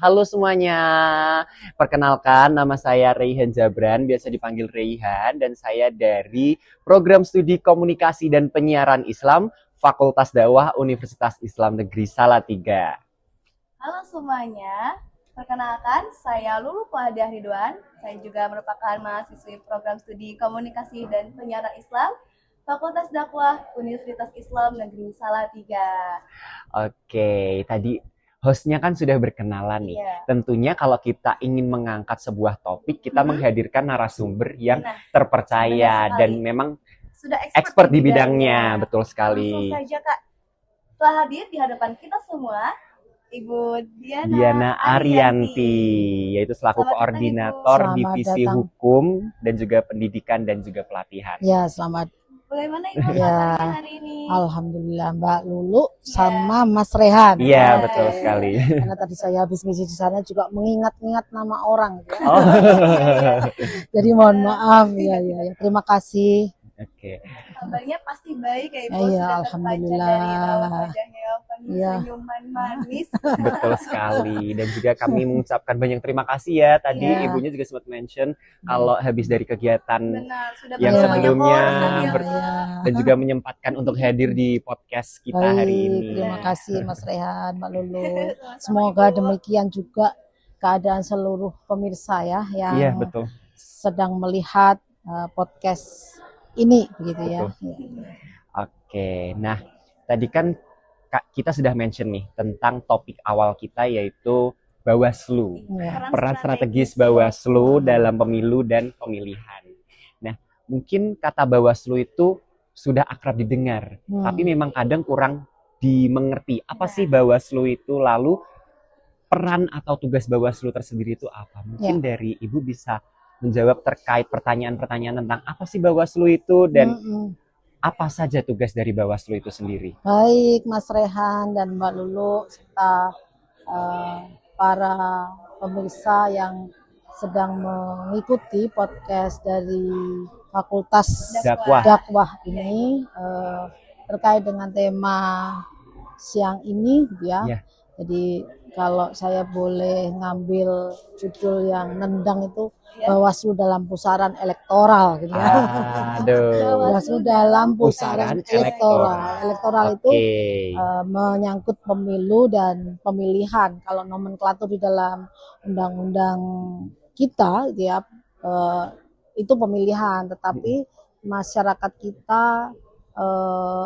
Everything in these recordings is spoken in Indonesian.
Halo semuanya, perkenalkan nama saya Raihan Jabran, biasa dipanggil Raihan, dan saya dari Program Studi Komunikasi dan Penyiaran Islam, Fakultas Dakwah Universitas Islam Negeri Salatiga. Halo semuanya, perkenalkan saya Lulu Fuadah Ridwan. Saya juga merupakan mahasiswi Program Studi Komunikasi dan Penyiaran Islam, Fakultas Dakwah Universitas Islam Negeri Salatiga. Oke, tadi hostnya kan sudah berkenalan nih. Iya. Tentunya kalau kita ingin mengangkat sebuah topik, kita menghadirkan narasumber yang Nah, terpercaya benar sekali. dan memang Sudah expert di bidangnya. Betul sekali. Langsung saja Kak, telah hadir di hadapan kita semua Ibu Diana Arianti, yaitu selaku Selamat datang, koordinator Ibu. divisi Selamat datang. hukum dan juga pendidikan dan juga pelatihan. Ya, selamat. Bagaimana Ibu Ya. kabarnya hari ini? Alhamdulillah Mbak Lulu sama Mas Rehan. Iya, Oke. betul sekali. Karena tadi saya habis ngisi di sana juga mengingat-ingat nama orang. Ya. Oh. Jadi mohon maaf. Ya. Terima kasih. Oke. Kabarnya pasti baik ya Ibu. Iya, Sudah terpancar alhamdulillah. dari raut wajahnya penuh Iya. senyuman manis. Betul sekali. Dan juga kami mengucapkan banyak terima kasih ya. Tadi Iya. ibunya juga sempat mention kalau habis dari kegiatan Benar, sudah yang banyak sebelumnya orang yang dan juga menyempatkan untuk hadir di podcast kita hari Baik, ini. terima kasih Mas Rehan, Mbak Lulu. Sama-sama, Semoga Ibu. demikian juga keadaan seluruh pemirsa ya yang Iya, betul. sedang melihat podcast ini begitu ya. Oke, nah tadi kan kita sudah mention nih tentang topik awal kita yaitu Bawaslu. Ya. Peran strategis Bawaslu dalam pemilu dan pemilihan. Nah, mungkin kata Bawaslu itu sudah akrab didengar, tapi memang kadang kurang dimengerti. Apa sih Bawaslu itu? Lalu peran atau tugas Bawaslu tersendiri itu apa? Mungkin dari Ibu bisa menjawab terkait pertanyaan-pertanyaan tentang apa sih Bawaslu itu dan apa saja tugas dari Bawaslu itu sendiri. Baik Mas Rehan dan Mbak Lulu serta para pemirsa yang sedang mengikuti podcast dari Fakultas Dakwah ini terkait dengan tema siang ini gitu ya. Jadi kalau saya boleh ngambil judul yang nendang itu Bawaslu dalam pusaran elektoral gitu ya. Bawaslu dalam pusaran elektoral. Elektoral itu menyangkut pemilu dan pemilihan. Kalau nomenklatur di dalam undang-undang kita gitu ya, itu pemilihan, tetapi masyarakat kita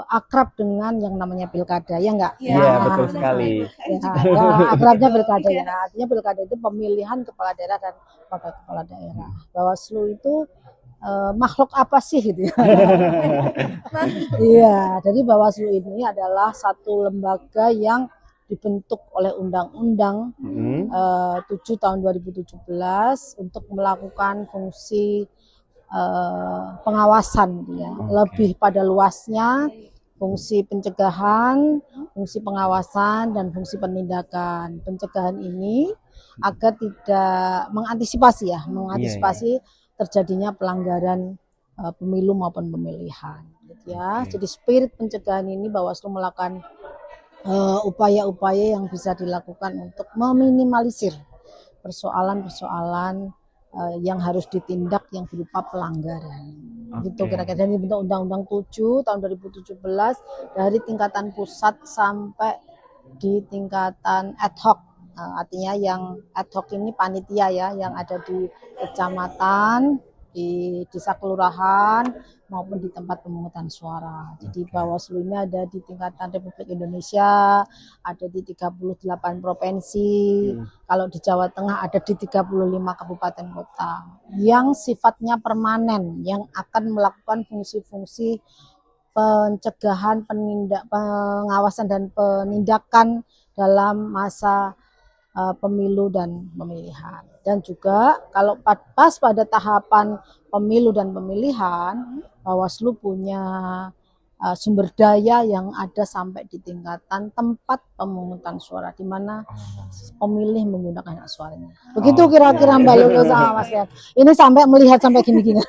akrab dengan yang namanya pilkada, ya enggak? Iya, betul sekali. Ya, akrabnya pilkada ya. Artinya pilkada itu pemilihan kepala daerah dan wakil kepala daerah. Bawaslu itu makhluk apa sih gitu ya? Iya, jadi Bawaslu ini adalah satu lembaga yang dibentuk oleh Undang-Undang 7 tahun 2017 untuk melakukan fungsi pengawasan ya. Lebih pada luasnya fungsi pencegahan, fungsi pengawasan dan fungsi penindakan. Pencegahan ini agar tidak mengantisipasi terjadinya pelanggaran pemilu maupun pemilihan gitu ya. Jadi spirit pencegahan ini Bawaslu melakukan upaya-upaya yang bisa dilakukan untuk meminimalisir persoalan-persoalan yang harus ditindak yang berupa pelanggaran. Gitu kira-kira. Ini bentuk Undang-Undang 7 tahun 2017 dari tingkatan pusat sampai di tingkatan ad hoc. Artinya yang ad hoc ini panitia ya, yang ada di kecamatan, di desa kelurahan maupun di tempat pemungutan suara. Jadi Bawaslu ini ada di tingkatan Republik Indonesia, ada di 38 provinsi. Kalau di Jawa Tengah ada di 35 kabupaten kota yang sifatnya permanen, yang akan melakukan fungsi-fungsi pencegahan, pengawasan dan penindakan dalam masa pemilu dan pemilihan. Dan juga kalau pas pada tahapan pemilu dan pemilihan, Bawaslu punya sumber daya yang ada sampai di tingkatan tempat pemungutan suara, di mana pemilih menggunakan hak suaranya. Begitu kira-kira Mbak Lulu sama Mas Rian. Ini sampai melihat sampai gini-gini.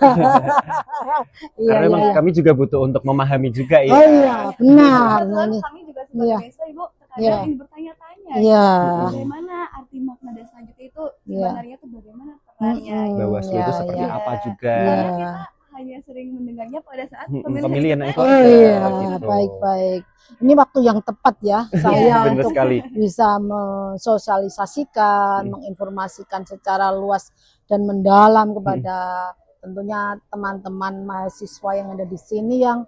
Karena memang kami juga butuh untuk memahami juga ya. Oh iya, benar. Nah, ini. Kami juga sebagai desa Ibu terkadang ingin bertanya-tanya selanjutnya. Iya. Bagaimana arti makna dan selanjutnya itu Iya. sebenarnya tuh bagaimana perannya? Bawaslu itu seperti iya. apa juga. Karena Iya. kita hanya sering mendengarnya pada saat Pemilihan itu itu Oh tadi. aja, iya, gitu. baik-baik. Ini waktu yang tepat ya saya Bener untuk sekali. bisa mensosialisasikan, menginformasikan secara luas dan mendalam kepada tentunya teman-teman mahasiswa yang ada di sini yang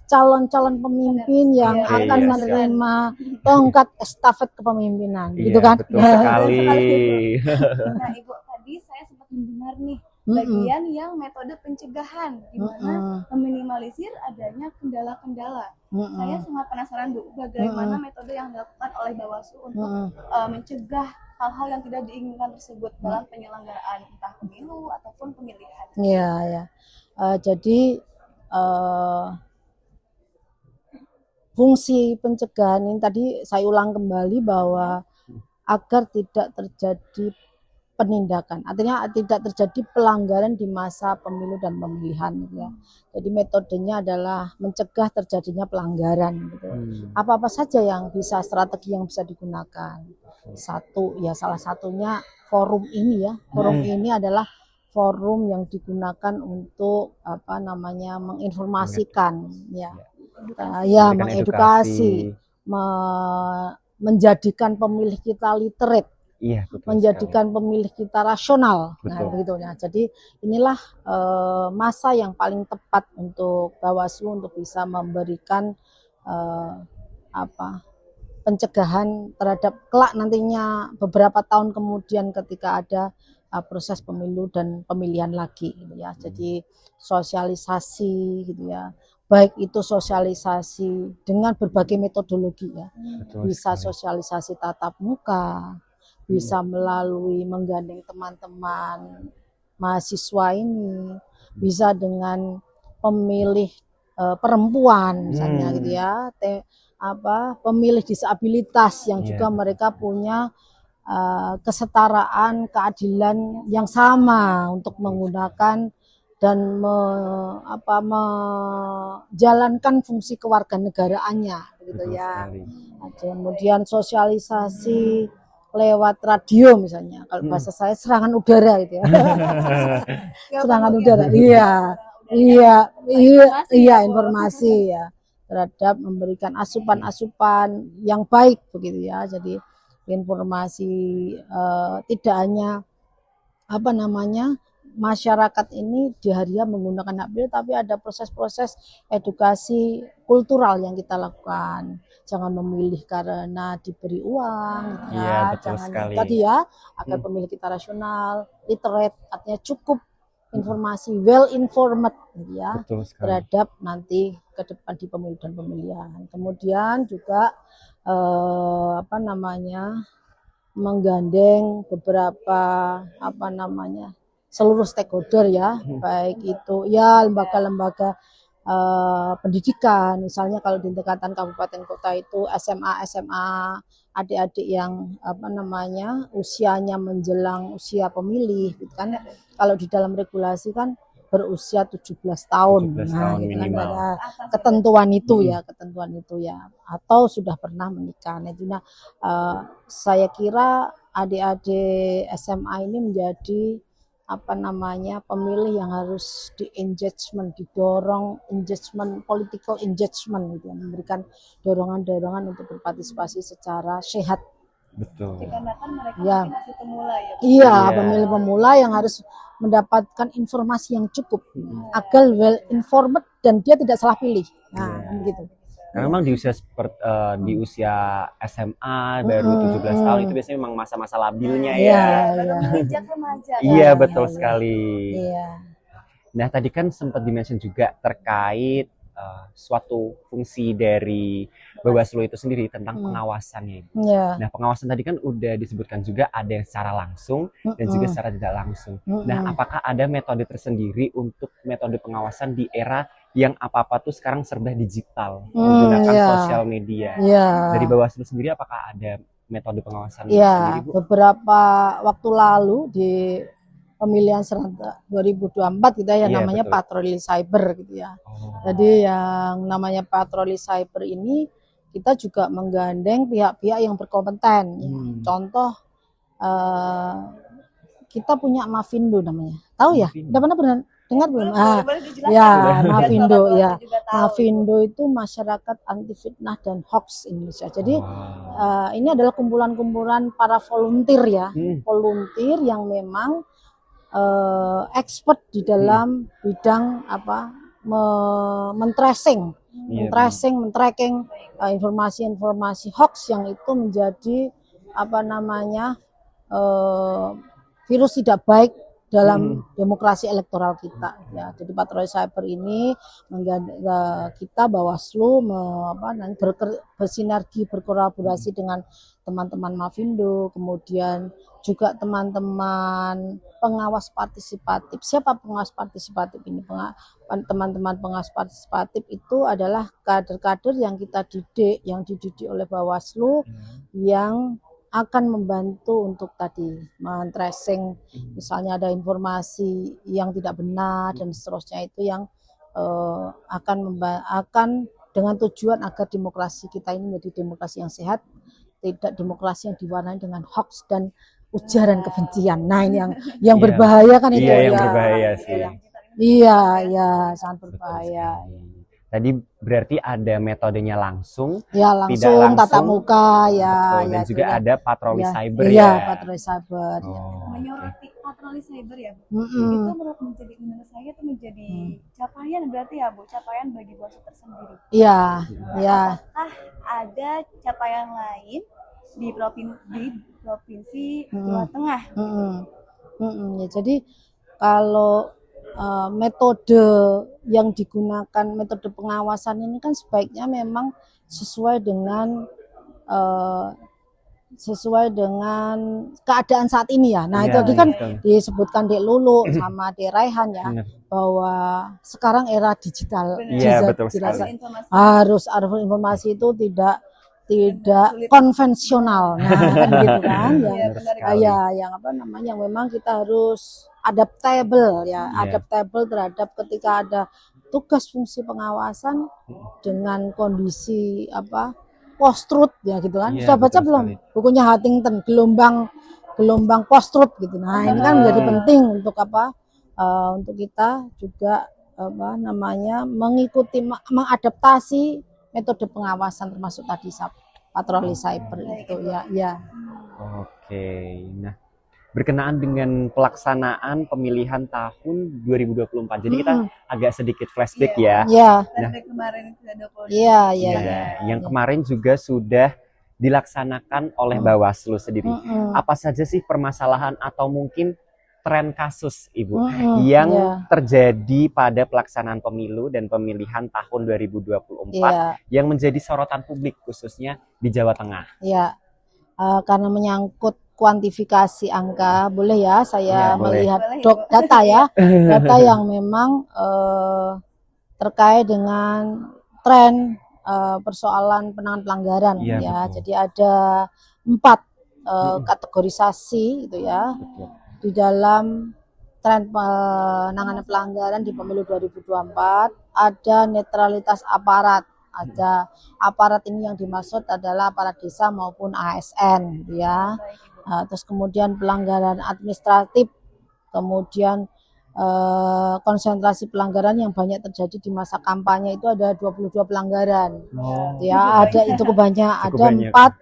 calon-calon pemimpin yang Iya, akan iya, menerima tongkat estafet kepemimpinan, gitu Iya, kan? betul sekali. Nah, Ibu, tadi saya sempat mendengar nih Mm-mm. bagian yang metode pencegahan di mana Mm-mm. meminimalisir adanya kendala-kendala. Mm-mm. Saya sangat penasaran, Bu, bagaimana metode yang dilakukan oleh Bawaslu untuk Mm-mm. mencegah hal-hal yang tidak diinginkan tersebut dalam penyelenggaraan entah pemilu ataupun pemilihan. Iya, ya. Jadi fungsi pencegahan ini tadi saya ulang kembali bahwa agar tidak terjadi penindakan, artinya tidak terjadi pelanggaran di masa pemilu dan pemilihan, gitu ya. Jadi metodenya adalah mencegah terjadinya pelanggaran, gitu. Apa-apa saja yang bisa, strategi yang bisa digunakan. Satu, ya salah satunya forum ini ya. Forum ini adalah forum yang digunakan untuk menginformasikan, ya, Memberikan mengedukasi, menjadikan pemilih kita literate, Iya, betul menjadikan pemilih kita rasional. Nah, Betul. begitu ya. Jadi inilah masa yang paling tepat untuk Bawaslu untuk bisa memberikan pencegahan terhadap kelak nantinya beberapa tahun kemudian ketika ada proses pemilu dan pemilihan lagi, gitu ya. Jadi sosialisasi, gitu ya. Baik itu sosialisasi dengan berbagai metodologi ya. Betul Bisa sekali. sosialisasi tatap muka, bisa melalui menggandeng teman-teman mahasiswa ini, bisa dengan pemilih perempuan misalnya, gitu ya, pemilih disabilitas yang Iya, juga betul. mereka punya kesetaraan, keadilan yang sama untuk menggunakan dan menjalankan fungsi kewarganegaraannya, begitu Betul ya. sekali. Kemudian sosialisasi lewat radio misalnya, kalau bahasa saya serangan udara, gitu ya. Serangan udara, informasi ya, terhadap memberikan asupan-asupan yang baik, begitu ya. Jadi informasi tidak hanya masyarakat ini diharia menggunakan hak pilih, tapi ada proses-proses edukasi kultural yang kita lakukan. Jangan memilih karena diberi uang, Iya, ya. betul Jangan sekali. tadi ya, agar pemilih kita rasional, literate, artinya cukup informasi, well informed, gitu ya, Betul sekali. terhadap nanti ke depan di pemilu dan pemilihan. Kemudian juga menggandeng beberapa seluruh stakeholder ya, baik itu ya lembaga-lembaga pendidikan, misalnya kalau di tingkatan kabupaten kota itu SMA, adik-adik yang usianya menjelang usia pemilih, gitu kan. Kalau di dalam regulasi kan berusia 17 tahun. 17 Nah, tahun gitu kan minimal. ada ketentuan itu ya, atau sudah pernah menikah. Nah, saya kira adik-adik SMA ini menjadi pemilih yang harus didorong political engagement, gitu ya, memberikan dorongan-dorongan untuk berpartisipasi secara sehat. Betul. Dikarenakan mereka Ya. masih pemula ya. Iya, Iya. pemilih pemula yang harus mendapatkan informasi yang cukup agar well informed dan dia tidak salah pilih. Nah, Iya. begitu. Karena memang di usia SMA baru 17 tahun itu biasanya memang masa-masa labilnya Iya, ya. Baru menginjak remaja. Iya, Iya, betul iya. sekali. Iya. Nah, tadi kan sempat dimention juga terkait suatu fungsi dari Bawaslu itu sendiri tentang pengawasannya. Iya. Nah, pengawasan tadi kan udah disebutkan juga ada yang secara langsung dan juga secara tidak langsung. Nah, apakah ada metode tersendiri untuk metode pengawasan di era yang apa-apa tuh sekarang serba digital, menggunakan iya. sosial media? Iya. Dari Bawaslu sendiri apakah ada metode pengawasan Iya, sendiri, Bu? beberapa waktu lalu di pemilihan serentak 2024 gitu ya, yang Iya, namanya betul. patroli cyber, gitu ya. Oh. Jadi yang namanya patroli cyber ini kita juga menggandeng pihak-pihak yang berkompeten. Contoh kita punya Mavindo namanya. Tahu ya? Mavindo. Udah pernah dengar belum? Boleh dijelaskan Ya, biar Mavindo sobat ya. juga tahu. Mavindo itu Masyarakat Anti Fitnah dan Hoax Indonesia. Jadi ini adalah kumpulan-kumpulan para volunteer ya, volunteer yang memang expert di dalam bidang men-tracing, men-tracking informasi-informasi hoax yang itu menjadi virus tidak baik dalam demokrasi elektoral kita ya. Jadi patroli cyber ini kita Bawaslu bersinergi berkolaborasi dengan teman-teman Mavindo, kemudian juga teman-teman pengawas partisipatif. Siapa pengawas partisipatif ini? Teman-teman pengawas partisipatif itu adalah kader-kader yang kita didik, yang dididik oleh Bawaslu, yang akan membantu untuk tadi men-tracing, misalnya ada informasi yang tidak benar dan seterusnya, itu yang akan dengan tujuan agar demokrasi kita ini menjadi demokrasi yang sehat, tidak demokrasi yang diwarnai dengan hoax dan ujaran kebencian. Nah, ini yang berbahaya kan itu yang ya. Berbahaya sih. Iya, sangat berbahaya. Tadi berarti ada metodenya langsung, ya langsung, tatap muka ya. Dan juga ada patroli cyber ya. Iya, patroli cyber. Menyoroti patroli cyber ya, Bu. Itu menurut saya itu menjadi capaian berarti ya, Bu, capaian bagi Bawaslu tersendiri. Iya. Apakah ada capaian lain di provinsi Jawa Tengah? Ya, jadi kalau metode yang digunakan, metode pengawasan ini kan sebaiknya memang sesuai dengan keadaan saat ini ya. Nah, itu tadi kan disebutkan Dek Lulu sama Dek Raihan ya, bahwa sekarang era digital, harus informasi itu tidak konvensional, kan gitu kan yang memang kita harus adaptable ya, adaptable terhadap ketika ada tugas fungsi pengawasan dengan kondisi post truth ya gitu kan. Sudah baca belum bukunya Huntington, gelombang post truth gitu. Nah, ini kan menjadi penting untuk untuk kita juga mengikuti, mengadaptasi metode pengawasan termasuk tadi patroli cyber itu ya. Oke. Nah, berkenaan dengan pelaksanaan pemilihan tahun 2024. Jadi kita agak sedikit flashback ya. Nah, kemarin yang kemarin juga sudah dilaksanakan oleh Bawaslu sendiri. Apa saja sih permasalahan atau mungkin tren kasus, Ibu, yang terjadi pada pelaksanaan pemilu dan pemilihan tahun 2024 yang menjadi sorotan publik khususnya di Jawa Tengah? Karena menyangkut kuantifikasi angka, boleh ya saya melihat data ya, data yang memang terkait dengan tren persoalan penanganan pelanggaran ya. Jadi ada 4 kategorisasi itu ya. Di dalam tren penanganan pelanggaran di pemilu 2024 ada netralitas aparat. Ada aparat ini yang dimaksud adalah aparat desa maupun ASN ya. Terus kemudian pelanggaran administratif, kemudian konsentrasi pelanggaran yang banyak terjadi di masa kampanye itu ada 22 pelanggaran. Ada itu kebanyakan, ada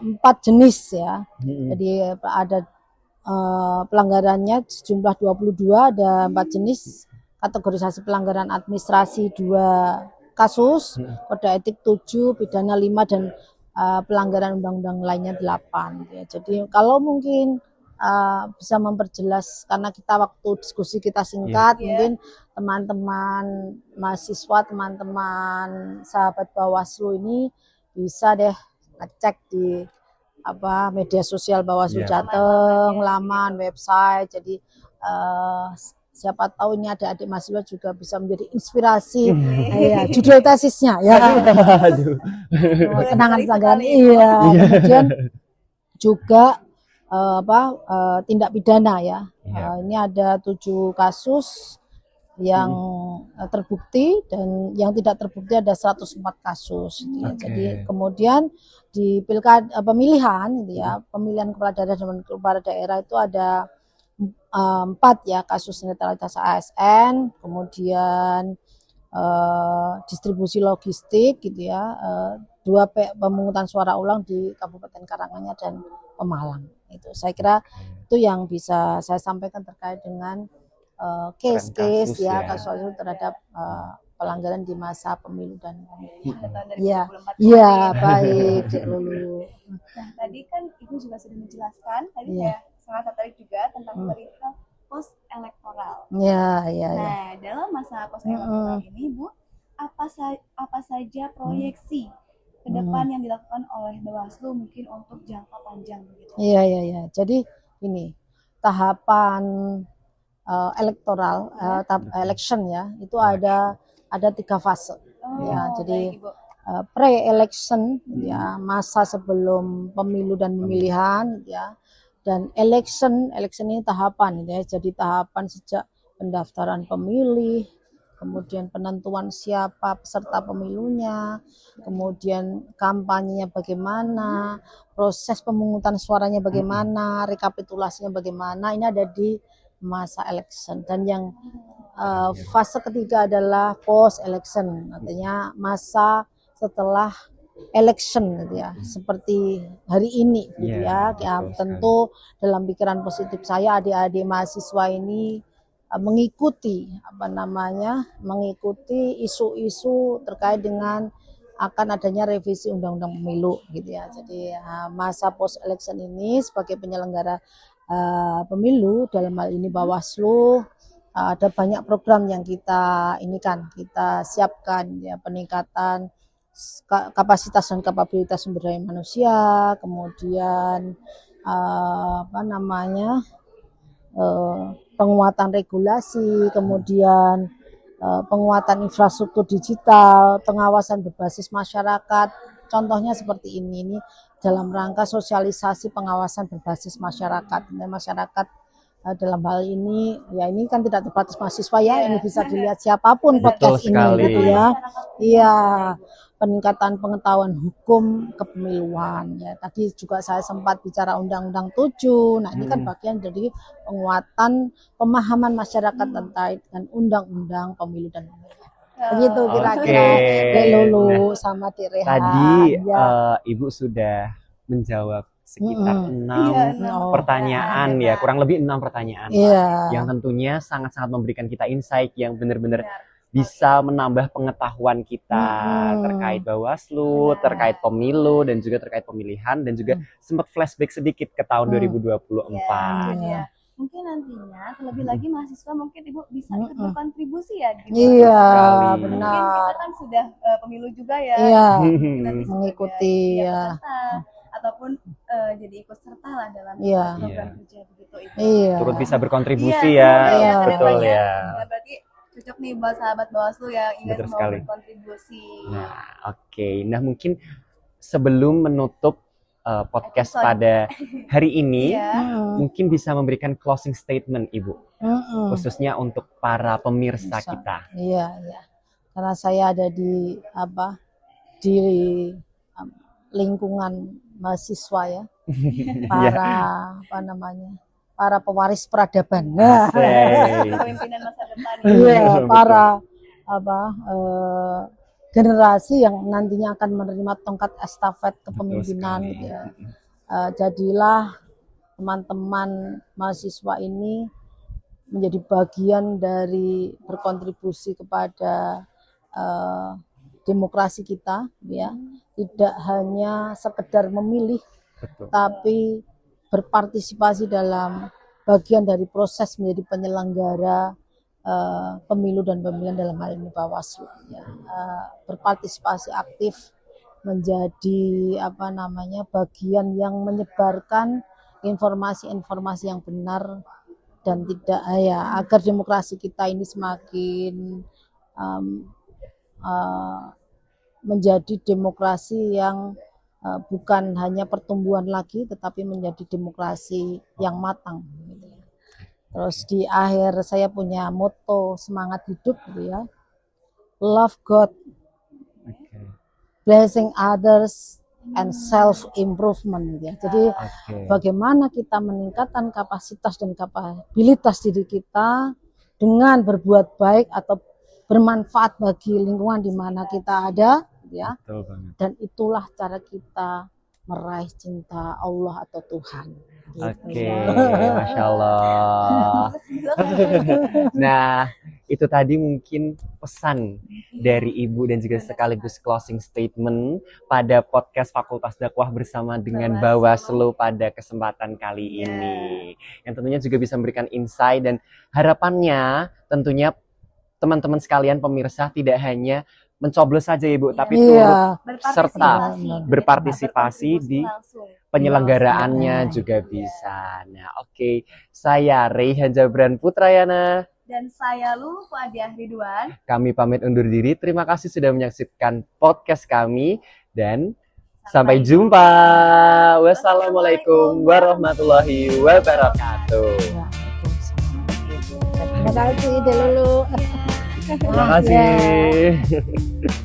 4 jenis ya. Jadi ada pelanggarannya sejumlah 22, ada 4 jenis. Kategorisasi pelanggaran administrasi 2 kasus, kode etik 7, pidana 5, dan pelanggaran undang-undang lainnya 8 ya. Jadi kalau mungkin bisa memperjelas, karena kita waktu diskusi kita singkat, mungkin teman-teman mahasiswa, teman-teman sahabat Bawaslu ini bisa deh ngecek di media sosial Bawaslu Jateng, laman, website. Jadi siapa tahu ini ada adik mahasiswa juga bisa menjadi inspirasi judul tesisnya ya. Penanganan pelanggaran kemudian juga tindak pidana ya. Ini ada 7 kasus yang terbukti dan yang tidak terbukti ada 104 kasus gitu ya. Oke. Jadi kemudian di pilkada pemilihan gitu ya, pemilihan kepala daerah dan kepala daerah itu ada 4 ya kasus netralitas ASN, kemudian distribusi logistik gitu ya, 2 pemungutan suara ulang di Kabupaten Karanganyar dan Pemalang. Itu saya kira itu yang bisa saya sampaikan terkait dengan case-case kasus ya ya. kasus terhadap pelanggaran di masa pemilu dan pemilihan. Tahun Iya, 2024 iya kemarin. baik Cik Lulu. Nah, tadi kan Ibu juga sudah menjelaskan, tadi Iya. saya sangat tertarik juga tentang perihal post elektoral. Iya, iya, iya. Nah, dalam masa post elektoral ini, Bu, apa saja proyeksi ke depan yang dilakukan oleh Bawaslu mungkin untuk jangka panjang begitu? Iya, iya, iya. Jadi ini tahapan elektoral, election ya, itu ada 3 fase. Ya, jadi baik, Ibu. pre-election ya, masa sebelum pemilu dan pemilihan ya, dan election ini tahapan ya. Jadi tahapan sejak pendaftaran pemilih, kemudian penentuan siapa peserta pemilunya, kemudian kampanyenya bagaimana, proses pemungutan suaranya bagaimana, rekapitulasinya bagaimana, ini ada di masa election. Dan yang fase ketiga adalah post election, artinya masa setelah election gitu ya, seperti hari ini gitu ya. Ya tentu dalam pikiran positif saya adik-adik mahasiswa ini mengikuti isu-isu terkait dengan akan adanya revisi undang-undang pemilu gitu ya. Jadi masa post election ini sebagai penyelenggara pemilu, dalam hal ini Bawaslu, ada banyak program yang kita siapkan ya, peningkatan kapasitas dan kapabilitas sumber daya manusia, kemudian penguatan regulasi, kemudian penguatan infrastruktur digital, pengawasan berbasis masyarakat. Contohnya seperti ini dalam rangka sosialisasi pengawasan berbasis masyarakat. Masyarakat dalam hal ini ya, ini kan tidak terbatas mahasiswa ya, ini bisa dilihat siapapun podcast ini gitu ya. Iya, peningkatan pengetahuan hukum kepemiluan ya. Tadi juga saya sempat bicara Undang-Undang 7. Nah, ini kan bagian dari penguatan pemahaman masyarakat terkait dengan Undang-Undang Pemilu dan Pemilihan. Begitu kira-kira Lulu sama Dik Rehan. Tadi ya. Ibu sudah menjawab sekitar 6 pertanyaan ya, kurang lebih 6 pertanyaan yang tentunya sangat-sangat memberikan kita insight yang benar-benar bisa menambah pengetahuan kita terkait Bawaslu, terkait pemilu dan juga terkait pemilihan, dan juga sempat flashback sedikit ke tahun 2024. Ya. Mungkin nantinya terlebih lagi mahasiswa mungkin Ibu bisa ikut berkontribusi ya gitu. Iya, benar. Mungkin kita kan sudah pemilu juga ya. Iya, nanti mengikuti ya. Ataupun jadi ikut serta lah dalam program kerja begitu itu. Iya. Turut bisa berkontribusi ya, betul ya. Berarti cocok nih buat sahabat Bawaslu yang ingin mau berkontribusi. Nah, oke. Nah, mungkin sebelum menutup podcast pada hari ini, mungkin bisa memberikan closing statement Ibu, khususnya untuk para pemirsa kita. Iya, iya. Karena saya ada di lingkungan mahasiswa ya, para pewaris peradaban. Pemimpinan masa depan. Iya, para generasi yang nantinya akan menerima tongkat estafet kepemimpinan gitu ya. Jadilah teman-teman mahasiswa ini menjadi bagian dari berkontribusi kepada demokrasi kita ya. Tidak hanya sekedar memilih, tapi berpartisipasi dalam bagian dari proses menjadi penyelenggara pemilu dan pemilihan, dalam hal ini Bawaslu ya. Berpartisipasi aktif menjadi bagian yang menyebarkan informasi-informasi yang benar dan tidak agar demokrasi kita ini semakin menjadi demokrasi yang bukan hanya pertumbuhan lagi, tetapi menjadi demokrasi yang matang. Terus di akhir saya punya moto semangat hidup gitu ya. Love God, Oke. blessing others, and self improvement gitu ya. Jadi Oke. bagaimana kita meningkatkan kapasitas dan kapabilitas diri kita dengan berbuat baik atau bermanfaat bagi lingkungan di mana kita ada, ya. Betul banget. Dan itulah cara kita meraih cinta Allah atau Tuhan. Gitu, Oke, ya. Masya Allah. Nah, itu tadi mungkin pesan dari Ibu dan juga sekaligus closing statement pada podcast Fakultas Dakwah bersama dengan Bawaslu pada kesempatan kali ini. Yang tentunya juga bisa memberikan insight dan harapannya tentunya teman-teman sekalian pemirsa tidak hanya mencoblos saja Ibu, tapi turut serta berpartisipasi di penyelenggaraannya juga bisa. Nah, oke. Saya Reyhan Jabran Putrayana. Dan saya Lulu Fuadiah Ridwan. Kami pamit undur diri. Terima kasih sudah menyaksikan podcast kami. Dan sampai jumpa. Wassalamualaikum warahmatullahi wabarakatuh. Terima kasih, Delulu. Terima kasih.